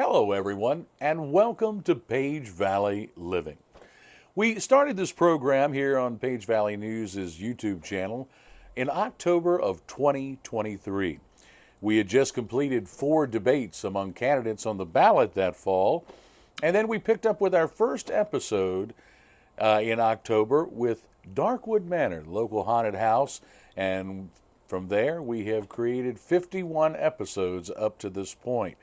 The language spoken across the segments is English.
Hello, everyone, and welcome to Page Valley Living. We started this program here on Page Valley News' YouTube channel in October of 2023. We had just completed 4 debates among candidates on the ballot that fall, and then we picked up with our first episode in October with Darkwood Manor, local haunted house, and from there we have created 51 episodes up to this point.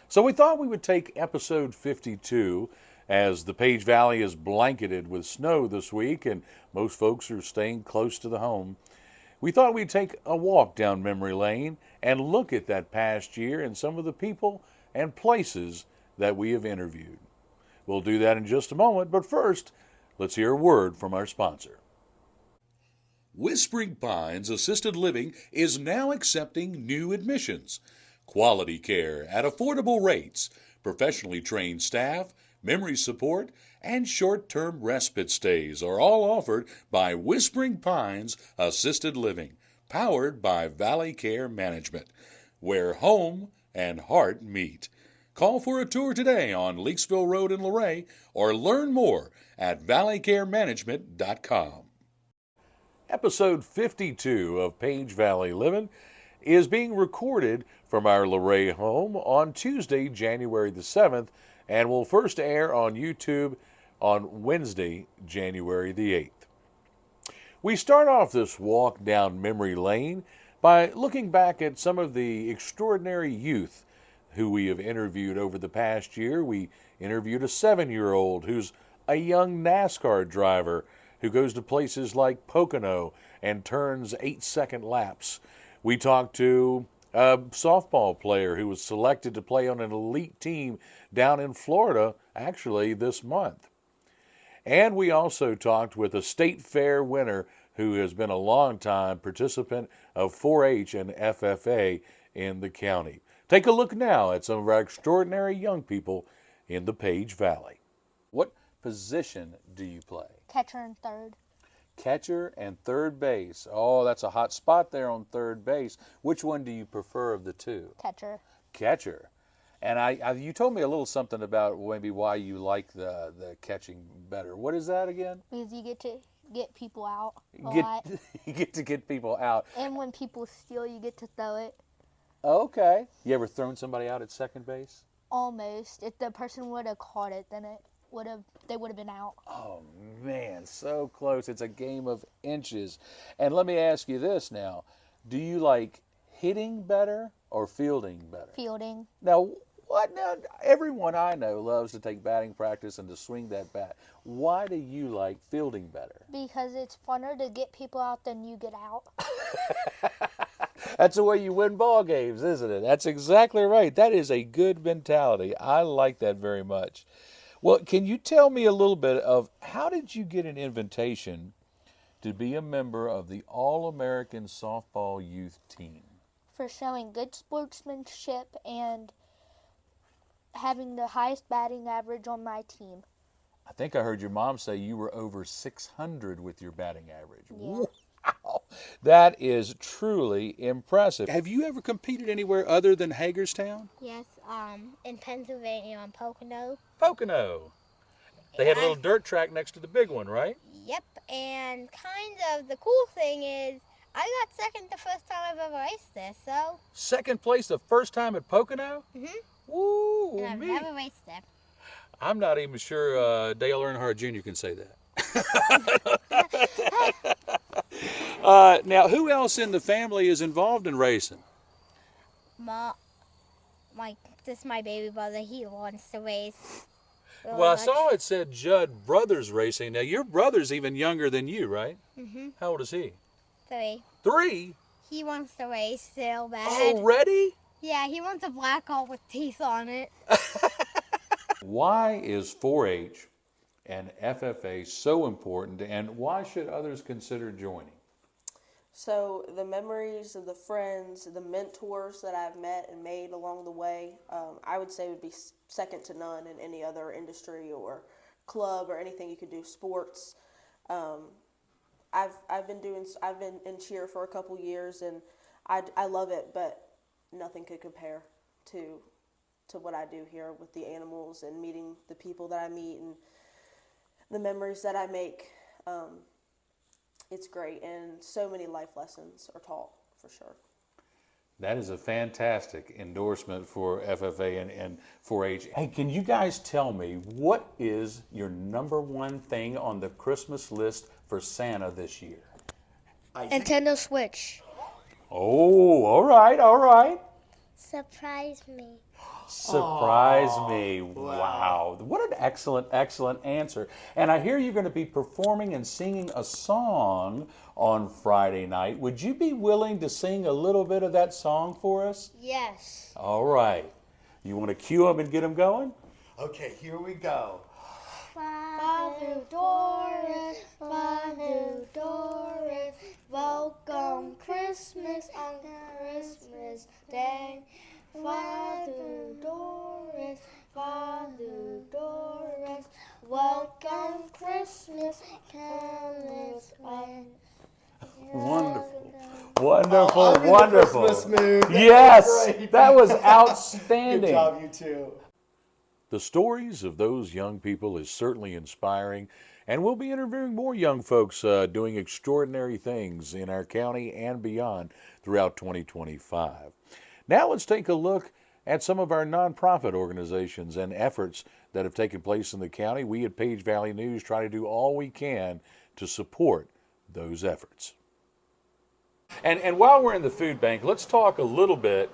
So we thought we would take episode 52, as the Page Valley is blanketed with snow this week and most folks are staying close to the home. We thought we'd take a walk down memory lane and look at that past year and some of the people and places that we have interviewed. We'll do that in just a moment, but first, let's hear a word from our sponsor. Whispering Pines Assisted Living is now accepting new admissions. Quality care at affordable rates, professionally trained staff, memory support, and short-term respite stays are all offered by Whispering Pines Assisted Living, powered by Valley Care Management, where home and heart meet. Call for a tour today on Leaksville Road in Luray or learn more at valleycaremanagement.com. Episode 52 of Page Valley Livin is being recorded from our Luray home on Tuesday, January the 7th, and will first air on YouTube on Wednesday, January the 8th. We start off this walk down memory lane by looking back at some of the extraordinary youth who we have interviewed over the past year. We interviewed a 7-year-old who's a young NASCAR driver who goes to places like Pocono and turns 8-second laps. We talked to a softball player who was selected to play on an elite team down in Florida, actually this month. And we also talked with a state fair winner who has been a long-time participant of 4-H and FFA in the county. Take a look now at some of our extraordinary young people in the Page Valley. What position do you play? Catcher and third. Catcher and third base. Oh, that's a hot spot there on third base. Which one do you prefer of the two? Catcher. Catcher. And you told me a little something about maybe why you like the catching better. What is that again? Because you get to get people out a lot. You get to get people out. And when people steal, you get to throw it. Okay. You ever thrown somebody out at second base? Almost. If the person would have caught it, then they would have been out. Oh, man, so close. It's a game of inches. And let me ask you this now. Do you like hitting better or fielding better? Fielding. Now, what? Now, everyone I know loves to take batting practice and to swing that bat. Why do you like fielding better? Because it's funner to get people out than you get out. That's the way you win ball games, isn't it? That's exactly right. That is a good mentality. I like that very much. Well, can you tell me a little bit of how did you get an invitation to be a member of the All-American Softball Youth Team? For showing good sportsmanship and having the highest batting average on my team. I think I heard your mom say you were over 600 with your batting average. Yeah. Wow, that is truly impressive. Have you ever competed anywhere other than Hagerstown? Yes, in Pennsylvania on Pocono. Pocono. They had a little dirt track next to the big one, right? Yep, and kind of the cool thing is I got second the first time I've ever raced this, so. Second place the first time at Pocono? Mm-hmm. Woo, And I've never raced it. I'm not even sure Dale Earnhardt Jr. can say that. Now, who else in the family is involved in racing? This is my baby brother. He wants to race. Really Well, I much. saw it said Judd Brothers Racing. Now, your brother's even younger than you, right? Mm-hmm. How old is he? 3. 3? He wants to race so bad. Already? Yeah, he wants a black hole with teeth on it. Why is 4-H and FFA so important, and why should others consider joining? So the memories of the friends, the mentors that I've met and made along the way, I would say would be second to none in any other industry or club or anything you could do, sports. I've been in cheer for a couple years and I love it, but nothing could compare to to what I do here with the animals and meeting the people that I meet and the memories that I make. It's great, and so many life lessons are taught, for sure. That is a fantastic endorsement for FFA and 4-H. Hey, can you guys tell me what is your number one thing on the Christmas list for Santa this year? Nintendo Switch. Oh, all right, all right. Surprise me. Surprise me. Wow. What an excellent, excellent answer. And I hear you're going to be performing and singing a song on Friday night. Would you be willing to sing a little bit of that song for us? Yes. All right. You want to cue them and get them going? Okay, here we go. Father Doris, welcome Christmas on Christmas Day. Father Doris, welcome Christmas, careless way. Wonderful. Wonderful, I'm in the wonderful. Christmas mood. Yes, Great. that was Good outstanding. job, you two. The stories of those young people is certainly inspiring, and we'll be interviewing more young folks doing extraordinary things in our county and beyond throughout 2025. Now let's take a look at some of our nonprofit organizations and efforts that have taken place in the county. We at Page Valley News try to do all we can to support those efforts. And while we're in the food bank, let's talk a little bit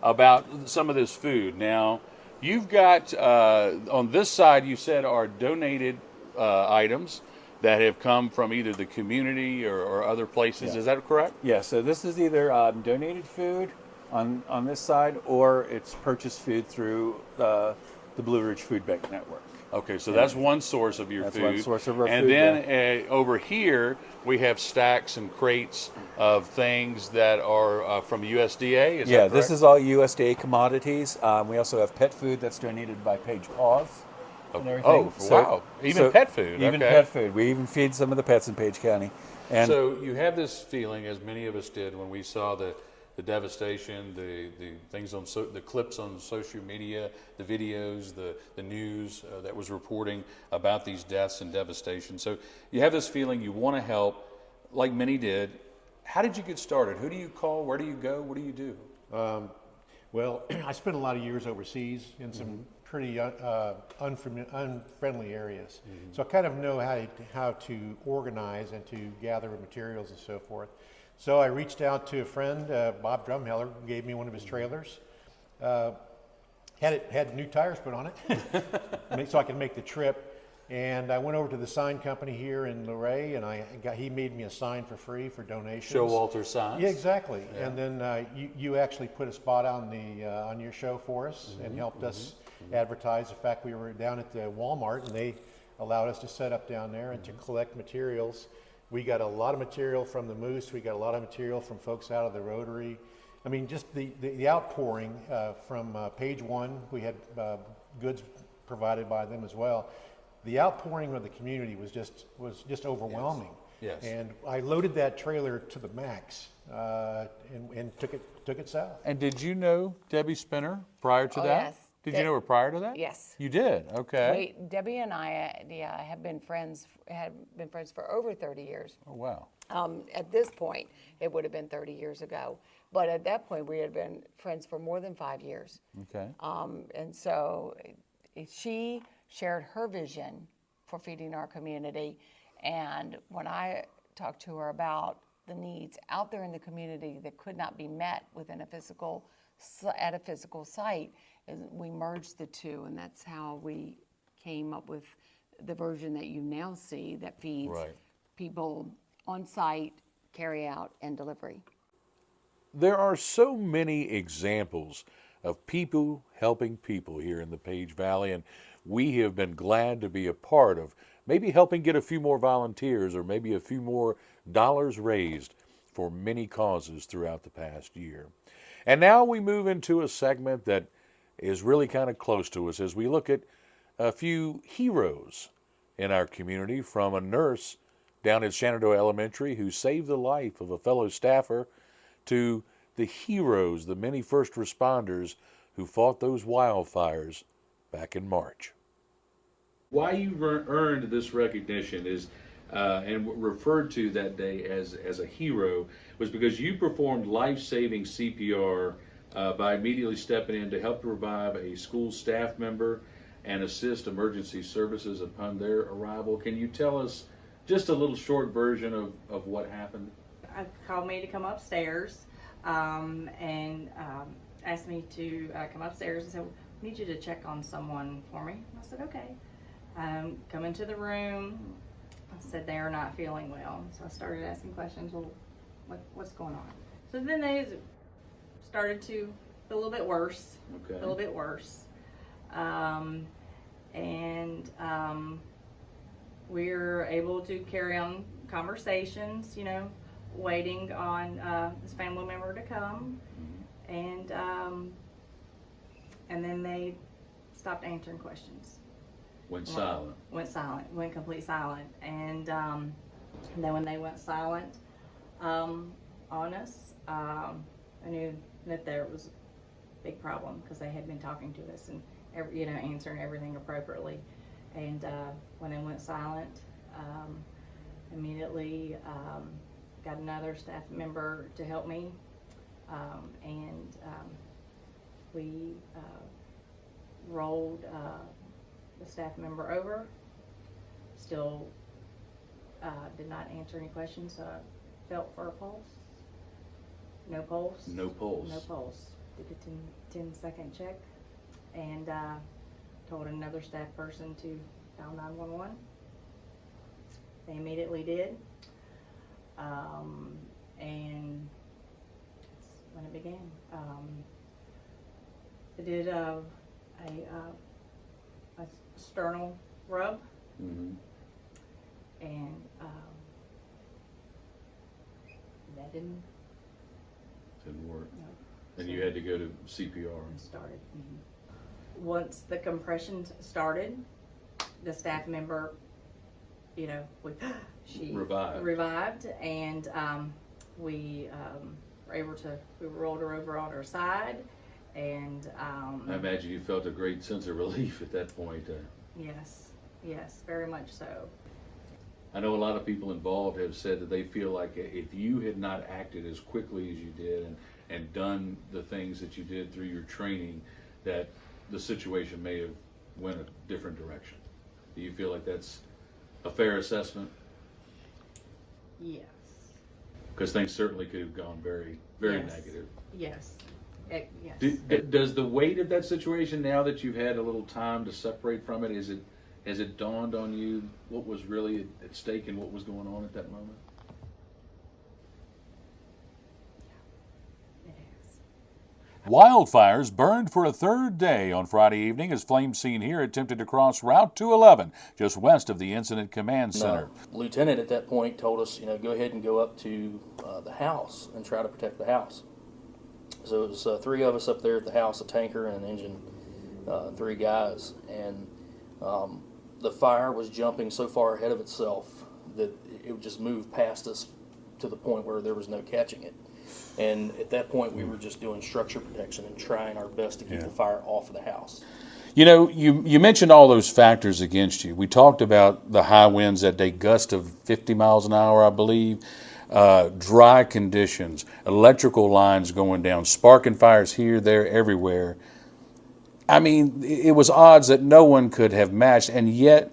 about some of this food. Now, you've got, on this side, you said are donated items that have come from either the community or other places. Yeah. Is that correct? Yeah, so this is either donated food on this side, or it's purchased food through the Blue Ridge Food Bank Network. Okay, so that's one source of your That's food. one source of our and food, then over here, we have stacks and crates of things that are from USDA. Is Yeah, that this correct? is all USDA commodities. We also have pet food that's donated by Page Paws and everything. Oh, wow. Even pet food. Even okay. pet food. We even feed some of the pets in Page County. And So you have this feeling, as many of us did, when we saw the devastation, the things on the clips on social media, the videos, the news that was reporting about these deaths and devastation. So you have this feeling you want to help, like many did. How did you get started? Who do you call? Where do you go? What do you do? Well, I spent a lot of years overseas in some pretty unfriendly areas. So I kind of know how to organize and to gather materials and so forth. So I reached out to a friend, Bob Drumheller, who gave me one of his trailers. Had new tires put on it, so I could make the trip. And I went over to the sign company here in Luray, and he made me a sign for free for donations. Showalter Signs. Yeah, exactly. Yeah. And then you actually put a spot on your show for us and helped us advertise. In fact, we were down at the Walmart, and they allowed us to set up down there and to collect materials. We got a lot of material from the Moose. We got a lot of material from folks out of the Rotary. I mean, just the outpouring from Page One. We had goods provided by them as well. The outpouring of the community was just overwhelming. Yes. And I loaded that trailer to the max and took it south. And did you know Debbie Spinner prior to Oh, that? yes. Did you know her prior to that? Yes. You did. Okay. Debbie and I, have been friends for over 30 years. Oh, wow. At this point, it would have been 30 years ago. But at that point, we had been friends for more than 5 years. Okay. And so she shared her vision for feeding our community. And when I talked to her about the needs out there in the community that could not be met within at a physical site, we merged the two, and that's how we came up with the version that you now see that feeds people on site, carry out, and delivery. There are so many examples of people helping people here in the Page Valley, and we have been glad to be a part of maybe helping get a few more volunteers or maybe a few more dollars raised for many causes throughout the past year. And now we move into a segment that is really kind of close to us as we look at a few heroes in our community, from a nurse down at Shenandoah Elementary who saved the life of a fellow staffer to the heroes, the many first responders who fought those wildfires back in March. Why you earned this recognition is, and referred to that day as a hero, was because you performed life-saving CPR by immediately stepping in to help revive a school staff member and assist emergency services upon their arrival. Can you tell us just a little short version of what happened? Called me to come upstairs and asked me to come upstairs and said, I need you to check on someone for me. And I said, okay. Come into the room. I said, they are not feeling well. So I started asking questions. Well, what's going on? So then they started to feel a little bit worse. Okay. A little bit worse. We're able to carry on conversations, you know, waiting on this family member to come. And then they stopped answering questions. Went silent. Went silent. Went complete silent. And then when they went silent on us, I knew that there was a big problem because they had been talking to us and answering everything appropriately. And when they went silent, immediately got another staff member to help me, and we rolled the staff member over. Still did not answer any questions, so I felt for a pulse. No pulse. No pulse. No pulse. Did a 10-second check, and told another staff person to dial 911. They immediately did, and that's when it began. They did a sternal rub, Mm-hmm. and that didn't work. no, And you had to go to CPR. started. Once the compressions started, the staff member, she revived, and we were able to. We rolled her over on her side, and I imagine you felt a great sense of relief at that point. yes, very much so. I know a lot of people involved have said that they feel like if you had not acted as quickly as you did and done the things that you did through your training, that the situation may have went a different direction. Do you feel like that's a fair assessment? Yes. Because things certainly could have gone very, very Yes. negative. Yes. Yes. Does the weight of that situation, now that you've had a little time to separate from it, has it dawned on you what was really at stake and what was going on at that moment? It is. Wildfires burned for a third day on Friday evening as flames seen here attempted to cross Route 211 just west of the Incident Command Center. Lieutenant at that point told us, go ahead and go up to the house and try to protect the house. So it was three of us up there at the house, a tanker and an engine, 3 guys, and the fire was jumping so far ahead of itself that it would just move past us to the point where there was no catching it. And at that point, we were just doing structure protection and trying our best to keep the fire off of the house. You mentioned all those factors against you. We talked about the high winds that day, gust of 50 miles an hour, I believe, dry conditions, electrical lines going down, sparking fires here, there, everywhere. I mean, it was odds that no one could have matched, and yet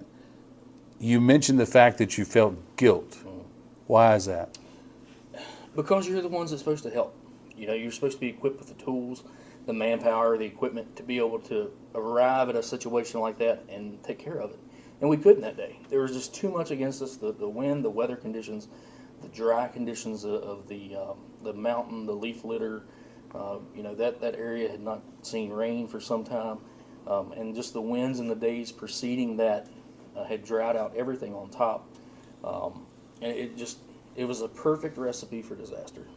you mentioned the fact that you felt guilt. Why is that? Because you're the ones that's supposed to help. You're supposed to be equipped with the tools, the manpower, the equipment to be able to arrive at a situation like that and take care of it. And we couldn't that day. There was just too much against us, the wind, the weather conditions, the dry conditions of the mountain, the leaf litter. That area had not seen rain for some time, and just the winds in the days preceding that had dried out everything on top, and it was a perfect recipe for disaster.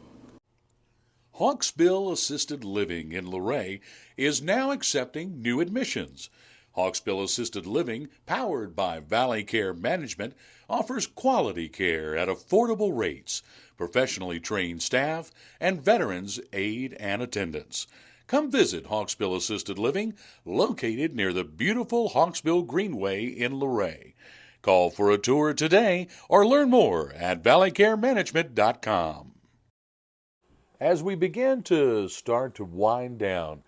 Hawksbill Assisted Living in Luray is now accepting new admissions. Hawksbill Assisted Living, powered by Valley Care Management, offers quality care at affordable rates, professionally trained staff, and veterans aid and attendance. Come visit Hawksbill Assisted Living, located near the beautiful Hawksbill Greenway in Luray. Call for a tour today or learn more at valleycaremanagement.com. As we begin to start to wind down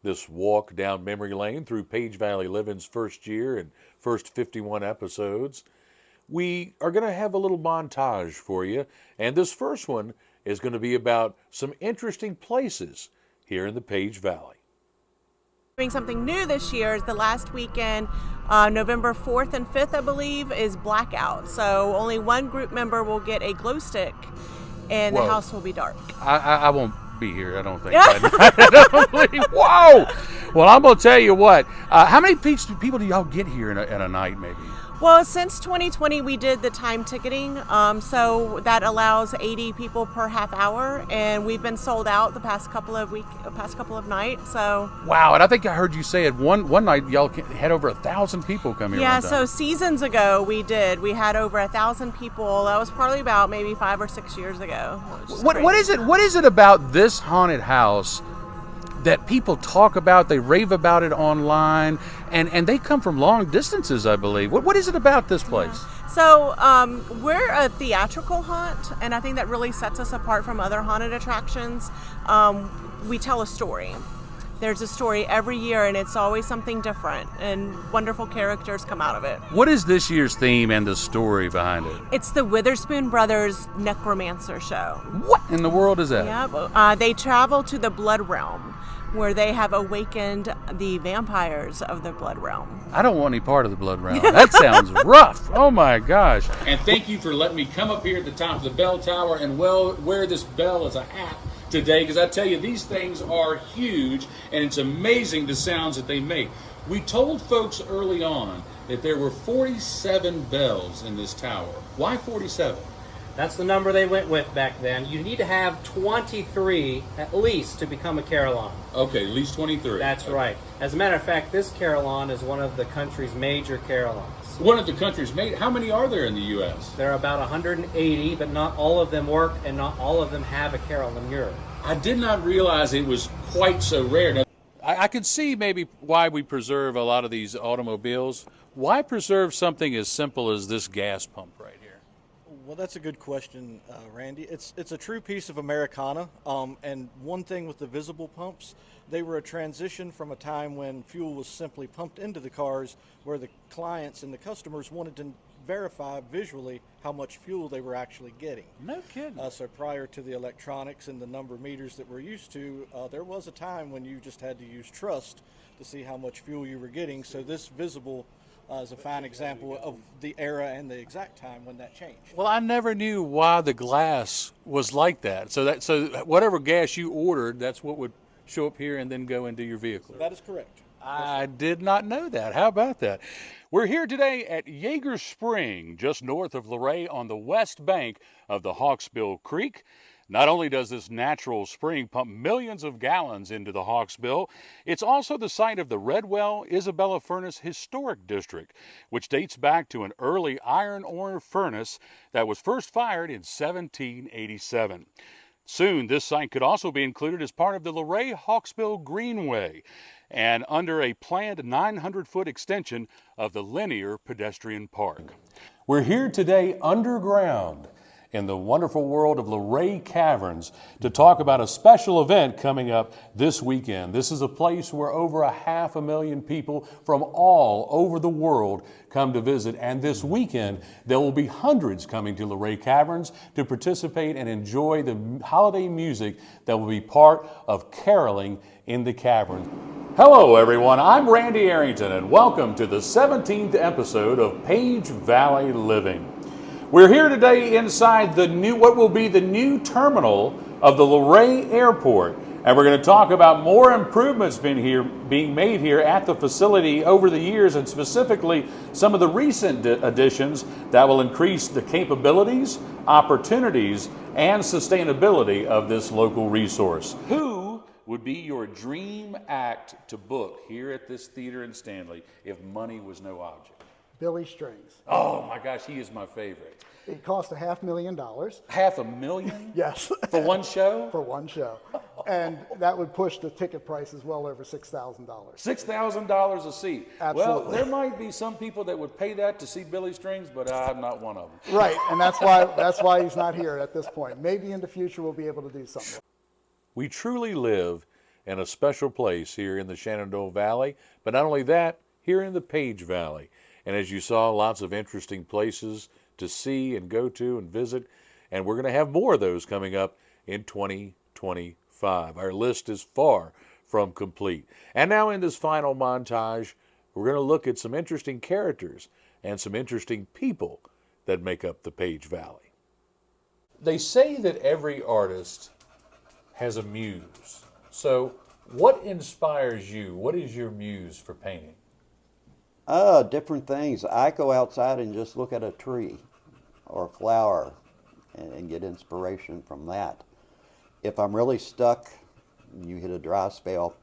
this walk down memory lane through Page Valley Livin's first year and first 51 episodes, we are going to have a little montage for you, and this first one is going to be about some interesting places here in the Page Valley. Doing something new this year is the last weekend, November 4th and 5th, I believe, is blackout. So only one group member will get a glow stick, and the house will be dark. I won't be here, I don't think. I don't believe. Whoa! Well, I'm going to tell you what. How many people do y'all get here in a night, maybe? Well, since 2020, we did the time ticketing, so that allows 80 people per half hour, and we've been sold out the past couple of nights. So wow! And I think I heard you say it one night y'all had over 1,000 people come here. Yeah, so seasons ago we had over 1,000 people. That was probably about maybe 5 or 6 years ago. What is it? What is it about this haunted house that people talk about, they rave about it online, and they come from long distances, I believe. What is it about this place? Yeah. So we're a theatrical haunt, and I think that really sets us apart from other haunted attractions. We tell a story. There's a story every year, and it's always something different, and wonderful characters come out of it. What is this year's theme and the story behind it? It's the Witherspoon Brothers Necromancer Show. What in the world is that? Yeah, they travel to the Blood Realm, where they have awakened the vampires of the Blood Realm. I don't want any part of the Blood Realm. That sounds rough. Oh my gosh. And thank you for letting me come up here at the top of the bell tower and wear this bell as a hat today, because I tell you, these things are huge, and it's amazing the sounds that they make. We told folks early on that there were 47 bells in this tower. Why 47? That's the number they went with back then. You need to have 23 at least to become a carillon. Okay, at least 23. That's right. As a matter of fact, this carillon is one of the country's major carillons. One of the country's major. How many are there in the U.S.? There are about 180, but not all of them work, and not all of them have a carillonneur. I did not realize it was quite so rare. Now, I could see maybe why we preserve a lot of these automobiles. Why preserve something as simple as this gas pump right here? Well, that's a good question, Randy. It's a true piece of Americana, and one thing with the visible pumps, they were a transition from a time when fuel was simply pumped into the cars, where the clients and the customers wanted to verify visually how much fuel they were actually getting. No kidding. So prior to the electronics and the number of meters that we're used to, there was a time when you just had to use trust to see how much fuel you were getting. So this visible is a fine example of the era and the exact time when that changed. Well, I never knew why the glass was like that. So whatever gas you ordered, that's what would show up here and then go into your vehicle. That is correct. I did not know that. How about that? We're here today at Yeager Spring, just north of Luray on the west bank of the Hawksbill Creek. Not only does this natural spring pump millions of gallons into the Hawksbill, it's also the site of the Redwell Isabella Furnace Historic District, which dates back to an early iron ore furnace that was first fired in 1787. Soon, this site could also be included as part of the Luray Hawksbill Greenway and under a planned 900-foot extension of the linear pedestrian park. We're here today underground in the wonderful world of Luray Caverns to talk about a special event coming up this weekend. This is a place where over 500,000 people from all over the world come to visit, and this weekend there will be hundreds coming to Luray Caverns to participate and enjoy the holiday music that will be part of caroling in the caverns. Hello everyone, I'm Randy Arrington and welcome to the 17th episode of Page Valley Living. We're here today inside what will be the new terminal of the Luray Airport, and we're going to talk about more improvements being made here at the facility over the years, and specifically some of the recent additions that will increase the capabilities, opportunities, and sustainability of this local resource. Who would be your dream act to book here at this theater in Stanley if money was no object? Billy Strings. Oh my gosh, he is my favorite. It cost $500,000. $500,000? Yes. For one show? For one show. And that would push the ticket prices well over $6,000. $6,000 a seat. Absolutely. Well, there might be some people that would pay that to see Billy Strings, but I'm not one of them. Right, and that's why he's not here at this point. Maybe in the future we'll be able to do something. We truly live in a special place here in the Shenandoah Valley, but not only that, here in the Page Valley. And as you saw, lots of interesting places to see and go to and visit, and we're going to have more of those coming up in 2025. Our list is far from complete. And now in this final montage, we're going to look at some interesting characters and some interesting people that make up the Page Valley. They say that every artist has a muse. So what inspires you? What is your muse for painting? Different things. I go outside and just look at a tree or a flower and get inspiration from that. If I'm really stuck, you hit a dry spell,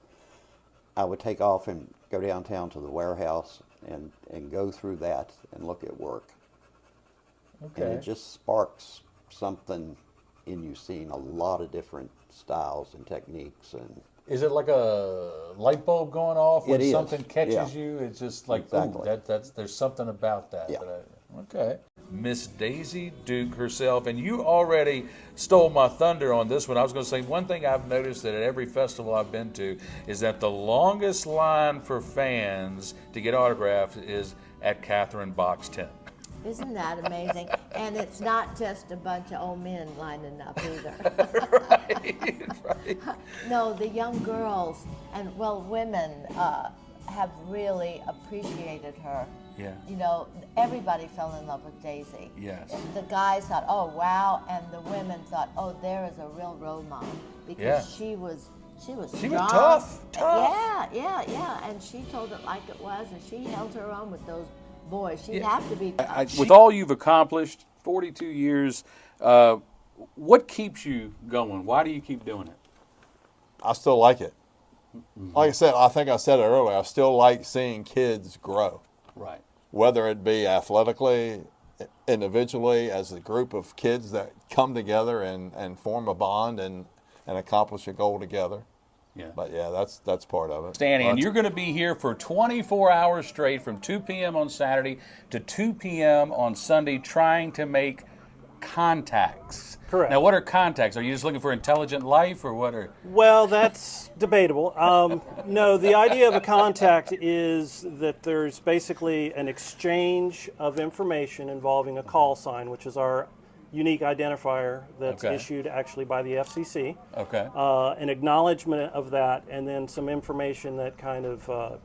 I would take off and go downtown to the warehouse and go through that and look at work. Okay. And it just sparks something in you, seeing a lot of different styles and techniques. And is it like a light bulb going off when something catches you? It's just like, exactly. Ooh, there's something about that. Yeah. Okay. Miss Daisy Duke herself, and you already stole my thunder on this one. I was going to say, one thing I've noticed that at every festival I've been to is that the longest line for fans to get autographs is at Catherine Bach's tent. Isn't that amazing? And it's not just a bunch of old men lining up either. Right. No, the young girls and, well, women have really appreciated her. Yeah. You know, everybody fell in love with Daisy. Yes. The guys thought, oh, wow, and the women thought, oh, there is a real role model, because she was strong. She was tough. Yeah, and she told it like it was, and she held her own with those boys. She'd have to be. With all you've accomplished, 42 years, what keeps you going? Why do you keep doing it? I still like it. Like I said, I think I said it earlier, I still like seeing kids grow. Right. Whether it be athletically, individually, as a group of kids that come together and form a bond and accomplish a goal together. Yeah. But yeah, that's part of it. Stanley, and you're going to be here for 24 hours straight from 2 p.m. on Saturday to 2 p.m. on Sunday trying to make contacts. Correct. Now, what are contacts? Are you just looking for intelligent life, or what are... Well, that's debatable. No, the idea of a contact is that there's basically an exchange of information involving a call sign, which is our unique identifier that's issued actually by the FCC. Okay. An acknowledgement of that, and then some information that kind of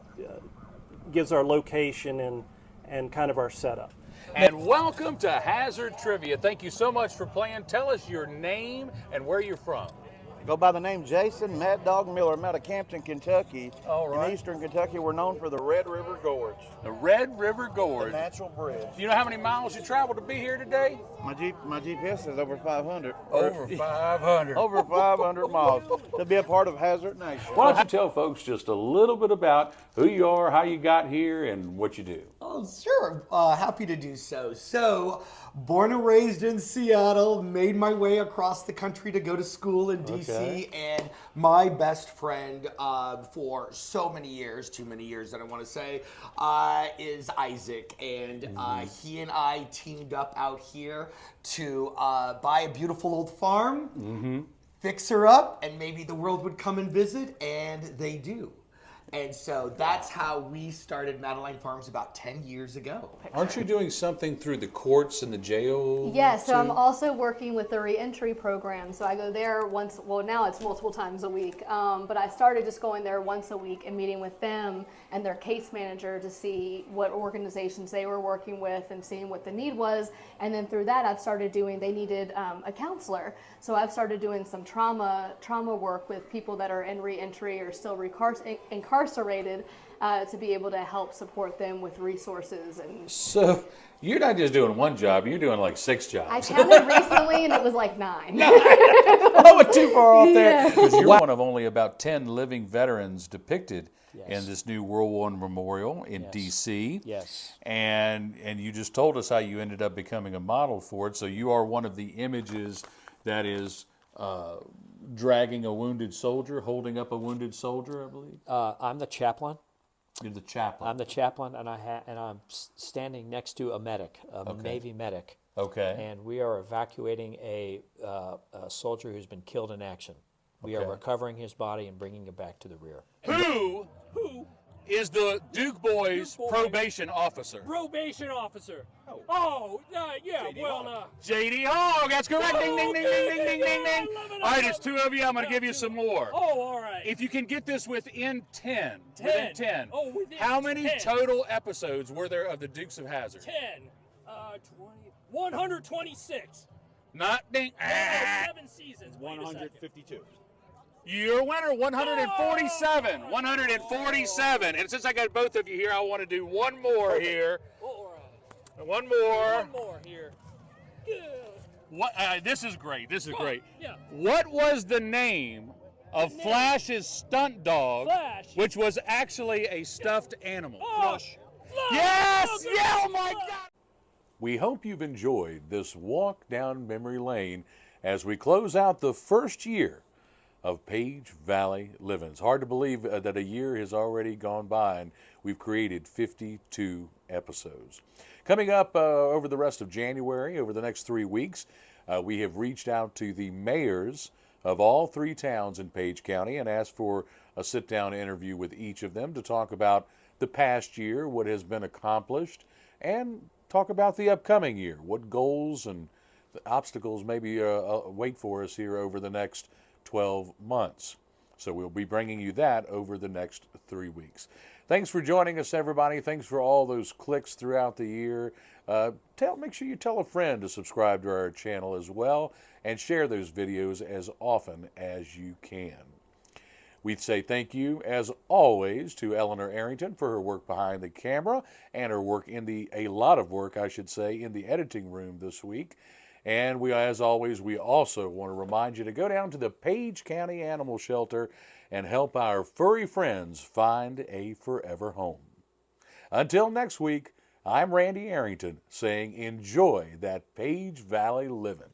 gives our location and kind of our setup. And welcome to Hazard Trivia. Thank you so much for playing. Tell us your name and where you're from. Go by the name Jason Mad Dog Miller. I'm out of Campton, Kentucky. All right. In eastern Kentucky, we're known for the Red River Gorge. The Red River Gorge. The natural bridge. Do you know how many miles you traveled to be here today? My GPS says over 500. Over 500. Over 500 miles to be a part of Hazard Nation. Why don't you tell folks just a little bit about who you are, how you got here, and what you do? Oh, sure. Happy to do so. So, born and raised in Seattle, made my way across the country to go to school in D.C., and my best friend for so many years, too many years that I want to say, is Isaac. And he and I teamed up out here to buy a beautiful old farm, fix her up, and maybe the world would come and visit, and they do. And so that's how we started Madeline Farms about 10 years ago. Aren't you doing something through the courts and the jail? Yeah, so I'm also working with the reentry program. So I go there once, well now it's multiple times a week, but I started just going there once a week and meeting with them and their case manager to see what organizations they were working with and seeing what the need was. And then through that I've started doing, they needed a counselor. So I've started doing some trauma work with people that are in reentry or still incarcerated to be able to help support them with resources. And so you're not just doing one job, you're doing like 6 jobs. I counted recently and it was like 9. I went too far off there. Because you're one of only about 10 living veterans depicted in this new World War I memorial in D.C. Yes. And you just told us how you ended up becoming a model for it. So you are one of the images that is dragging a wounded soldier, holding up a wounded soldier, I believe. I'm the chaplain. You're the chaplain. I'm the chaplain, and I'm standing next to a medic, a Navy medic. Okay. And we are evacuating a soldier who's been killed in action. We are recovering his body and bringing it back to the rear. Who is the Duke Boys probation officer? Probation officer. J.D. Hogg, that's correct. Ding, ding, ding, ding, ding, ding, ding, ding. All right, it's 2 of you. I'm going to give you some more. Oh, all right. If you can get this within 10. 10. Within 10. Oh, within How many 10. total episodes were there of the Dukes of Hazzard? 10. 126. Not ding. 7 seasons. 152. You're a winner, 147. 147. And since I got both of you here, I want to do one more here. One more. One more here. What? This is great. This is great. Yeah. What was the name of Flash's stunt dog, Flash. which was actually a stuffed animal? Flush. Yes! Yeah, oh my God! We hope you've enjoyed this walk down memory lane as we close out the first year of Page Valley Livin. It's hard to believe that a year has already gone by and we've created 52 episodes. Coming up over the rest of January, over the next 3 weeks, we have reached out to the mayors of all 3 towns in Page County and asked for a sit-down interview with each of them to talk about the past year, what has been accomplished, and talk about the upcoming year, what goals and obstacles maybe wait for us here over the next 12 months. So we'll be bringing you that over the next 3 weeks. Thanks for joining us, everybody. Thanks for all those clicks throughout the year. Make sure you tell a friend to subscribe to our channel as well and share those videos as often as you can. We'd say thank you, as always, to Eleanor Arrington for her work behind the camera and her work a lot of work, I should say, in the editing room this week. And as always, we also want to remind you to go down to the Page County Animal Shelter and help our furry friends find a forever home. Until next week, I'm Randy Arrington saying enjoy that Page Valley living.